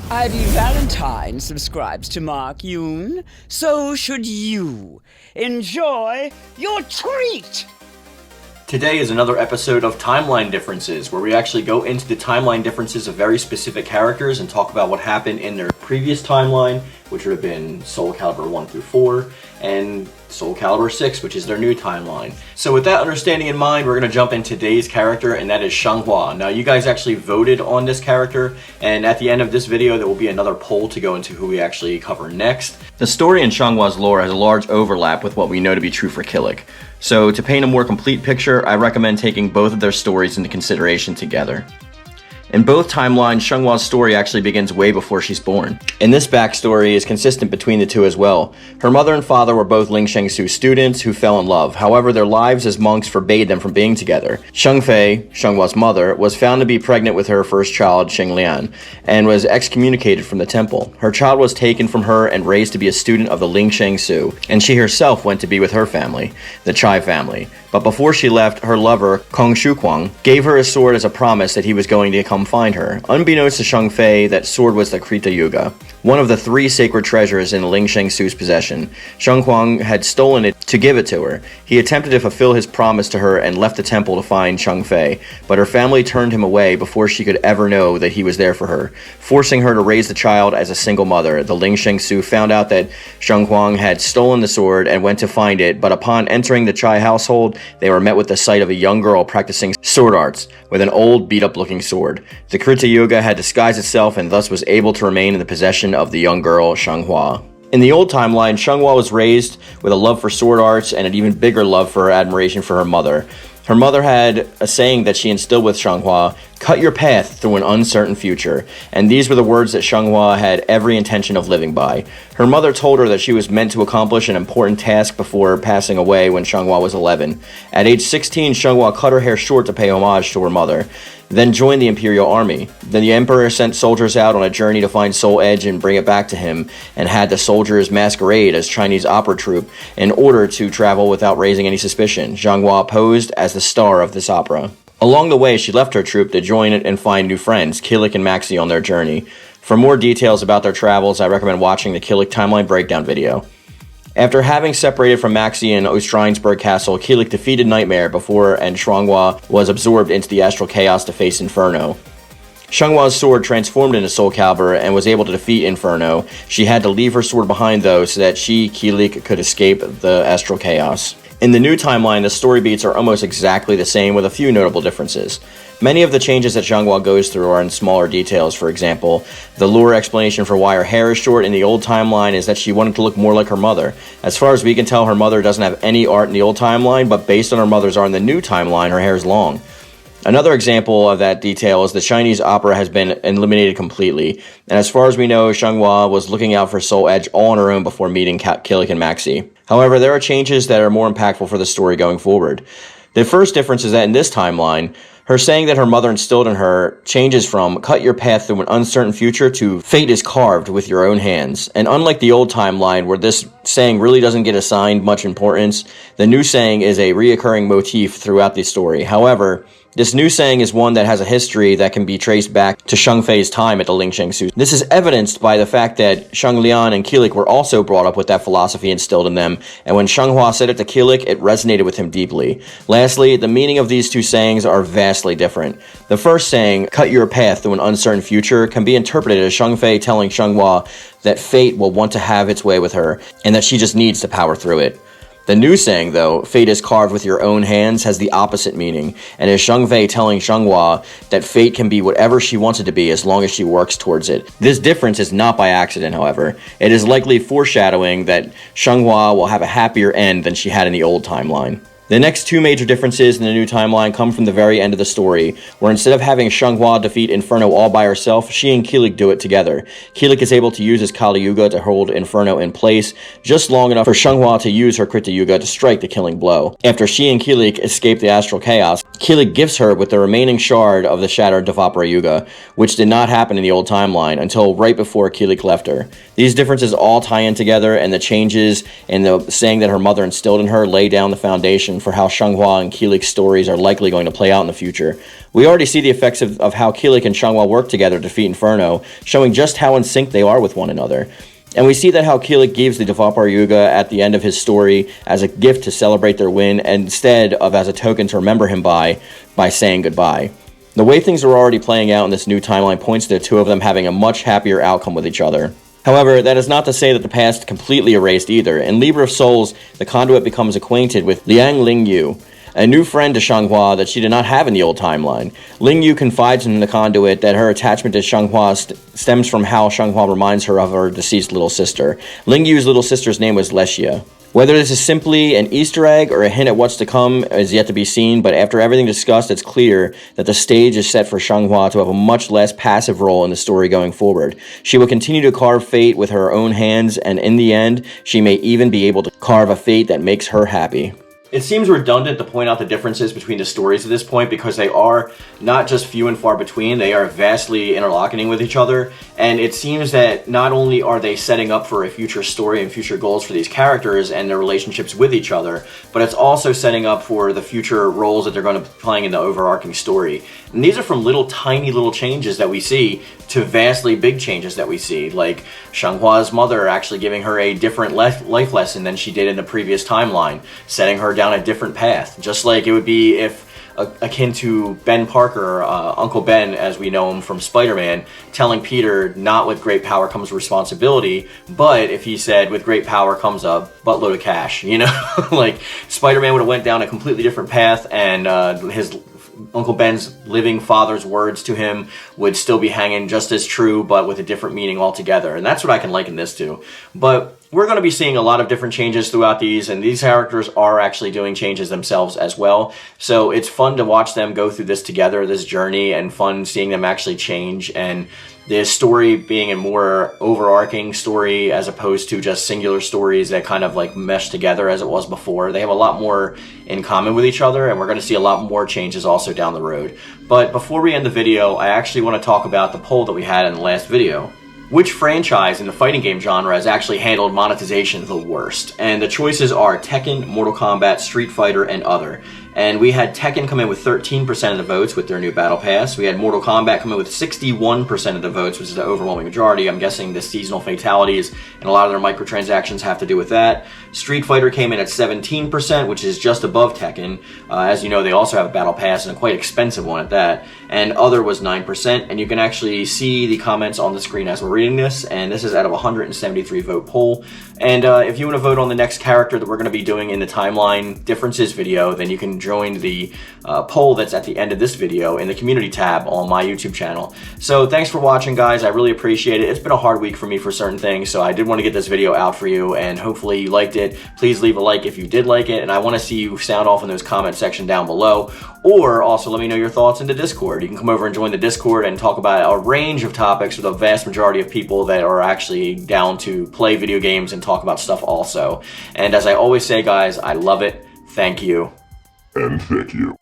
Ivy Valentine subscribes to Mark Yoon, so should you. Enjoy your treat! Today is another episode of Timeline Differences, where we actually go into the timeline differences of very specific characters and talk about what happened in their previous timeline, which would have been Soul Calibur 1 through 4, and Soul Calibur 6, which is their new timeline. So with that understanding in mind, we're going to jump into today's character, and that is Xianghua. Now, you guys actually voted on this character, and at the end of this video, there will be another poll to go into who we actually cover next. The story in Xianghua's lore has a large overlap with what we know to be true for Kilik. So to paint a more complete picture, I recommend taking both of their stories into consideration together. In both timelines, Xianghua's story actually begins way before she's born. And this backstory is consistent between the two as well. Her mother and father were both Ling Shengsu students who fell in love. However, their lives as monks forbade them from being together. Xiangfei, Xianghua's mother, was found to be pregnant with her first child, Xinglian, and was excommunicated from the temple. Her child was taken from her and raised to be a student of the Ling Shengsu, and she herself went to be with her family, the Chai family. But before she left, her lover, Kong Shuquang, gave her a sword as a promise that he was going to come find her. Unbeknownst to Xiangfei, that sword was the Krita Yuga, one of the 3 sacred treasures in Ling Shengsu's possession. Xianghuang had stolen it to give it to her. He attempted to fulfill his promise to her and left the temple to find Xiangfei, but her family turned him away before she could ever know that he was there for her, forcing her to raise the child as a single mother. The Ling Shengsu found out that Xianghuang had stolen the sword and went to find it, but upon entering the Chai household, they were met with the sight of a young girl practicing sword arts with an old, beat-up looking sword. The Krita Yuga had disguised itself and thus was able to remain in the possession of the young girl, Xianghua. In the old timeline, Xianghua was raised with a love for sword arts and an even bigger love for admiration for her mother. Her mother had a saying that she instilled with Xianghua: "Cut your path through an uncertain future." And these were the words that Xianghua had every intention of living by. Her mother told her that she was meant to accomplish an important task before passing away when Xianghua was 11. At age 16, Xianghua cut her hair short to pay homage to her mother, then joined the imperial army. Then the emperor sent soldiers out on a journey to find Soul Edge and bring it back to him, and had the soldiers masquerade as Chinese opera troupe in order to travel without raising any suspicion. Xianghua posed as the star of this opera. Along the way, she left her troupe to join it and find new friends, Kilik and Maxi, on their journey. For more details about their travels, I recommend watching the Kilik timeline breakdown video. After having separated from Maxi in Ostrainsburg Castle, Kilik defeated Nightmare and Xianghua was absorbed into the astral chaos to face Inferno. Xianghua's sword transformed into Soul Calibur and was able to defeat Inferno. She had to leave her sword behind though, so that she, Kilik, could escape the astral chaos. In the new timeline, the story beats are almost exactly the same with a few notable differences. Many of the changes that Xianghua goes through are in smaller details. For example, the lore explanation for why her hair is short in the old timeline is that she wanted to look more like her mother. As far as we can tell, her mother doesn't have any art in the old timeline, but based on her mother's art in the new timeline, her hair is long. Another example of that detail is the Chinese opera has been eliminated completely, and as far as we know, Xianghua was looking out for Soul Edge all on her own before meeting Kilik and Maxi. However, there are changes that are more impactful for the story going forward. The first difference is that in this timeline, her saying that her mother instilled in her changes from "cut your path through an uncertain future" to "fate is carved with your own hands." And unlike the old timeline, where this saying really doesn't get assigned much importance, the new saying is a reoccurring motif throughout the story. However, this new saying is one that has a history that can be traced back to Xiangfei's time at the Ling Shengsu. This is evidenced by the fact that Xianglian and Kilik were also brought up with that philosophy instilled in them, and when Xianghua said it to Kilik, it resonated with him deeply. Lastly, the meaning of these two sayings are vastly different. The first saying, "cut your path through an uncertain future," can be interpreted as Xiangfei telling Xianghua that fate will want to have its way with her, and that she just needs to power through it. The new saying, though, "fate is carved with your own hands," has the opposite meaning, and is Xiangfei telling Xianghua that fate can be whatever she wants it to be as long as she works towards it. This difference is not by accident, however. It is likely foreshadowing that Xianghua will have a happier end than she had in the old timeline. The next two major differences in the new timeline come from the very end of the story, where instead of having Xianghua defeat Inferno all by herself, she and Kilik do it together. Kilik is able to use his Kali Yuga to hold Inferno in place, just long enough for Xianghua to use her Krita Yuga to strike the killing blow. After she and Kilik escape the astral chaos, Kilik gifts her with the remaining shard of the Shattered Dvapara Yuga, which did not happen in the old timeline until right before Kilik left her. These differences all tie in together, and the changes and the saying that her mother instilled in her lay down the foundation for how Xianghua and Kilik's stories are likely going to play out in the future. We already see the effects of how Kilik and Xianghua work together to defeat Inferno, showing just how in sync they are with one another. And we see that how Kilik gives the Dvapara Yuga at the end of his story as a gift to celebrate their win instead of as a token to remember him by saying goodbye. The way things are already playing out in this new timeline points to the two of them having a much happier outcome with each other. However, that is not to say that the past completely erased either. In Libra of Souls, the Conduit becomes acquainted with Liang Lingyu, a new friend to Xianghua that she did not have in the old timeline. Lingyu confides in the Conduit that her attachment to Xianghua stems from how Xianghua reminds her of her deceased little sister. Lingyu's little sister's name was Lexia. Whether this is simply an Easter egg or a hint at what's to come is yet to be seen, but after everything discussed, it's clear that the stage is set for Xianghua to have a much less passive role in the story going forward. She will continue to carve fate with her own hands, and in the end, she may even be able to carve a fate that makes her happy. It seems redundant to point out the differences between the stories at this point because they are not just few and far between, they are vastly interlocking with each other, and it seems that not only are they setting up for a future story and future goals for these characters and their relationships with each other, but it's also setting up for the future roles that they're going to be playing in the overarching story. And these are from tiny little changes that we see to vastly big changes that we see, like Xianghua's mother actually giving her a different life lesson than she did in the previous timeline, setting her down a different path, just like it would be if akin to Ben Parker, Uncle Ben as we know him from Spider-Man, telling Peter not with great power comes responsibility, but if he said with great power comes a buttload of cash, you know? Like Spider-Man would have went down a completely different path, and his Uncle Ben's living father's words to him would still be hanging just as true, but with a different meaning altogether. And that's what I can liken this to. But we're going to be seeing a lot of different changes throughout these, and these characters are actually doing changes themselves as well. So it's fun to watch them go through this together, this journey, and fun seeing them actually change, and the story being a more overarching story as opposed to just singular stories that kind of like mesh together as it was before. They have a lot more in common with each other, and we're going to see a lot more changes also down the road. But before we end the video, I actually want to talk about the poll that we had in the last video. Which franchise in the fighting game genre has actually handled monetization the worst? And the choices are Tekken, Mortal Kombat, Street Fighter, and other. And we had Tekken come in with 13% of the votes with their new Battle Pass. We had Mortal Kombat come in with 61% of the votes, which is the overwhelming majority. I'm guessing the seasonal fatalities and a lot of their microtransactions have to do with that. Street Fighter came in at 17%, which is just above Tekken. As you know, they also have a Battle Pass, and a quite expensive one at that. And other was 9%, and you can actually see the comments on the screen as we're reading this, and this is out of a 173 vote poll. And if you want to vote on the next character that we're going to be doing in the timeline differences video, then you can join the poll that's at the end of this video in the community tab on my YouTube channel. So thanks for watching, guys. I really appreciate it. It's been a hard week for me for certain things, so I did want to get this video out for you, and hopefully you liked it. Please leave a like if you did like it, and I want to see you sound off in those comment section down below, or also let me know your thoughts in the Discord. You can come over and join the Discord and talk about a range of topics with a vast majority of people that are actually down to play video games and talk about stuff also. And as I always say, guys, I love it. Thank you. And thank you.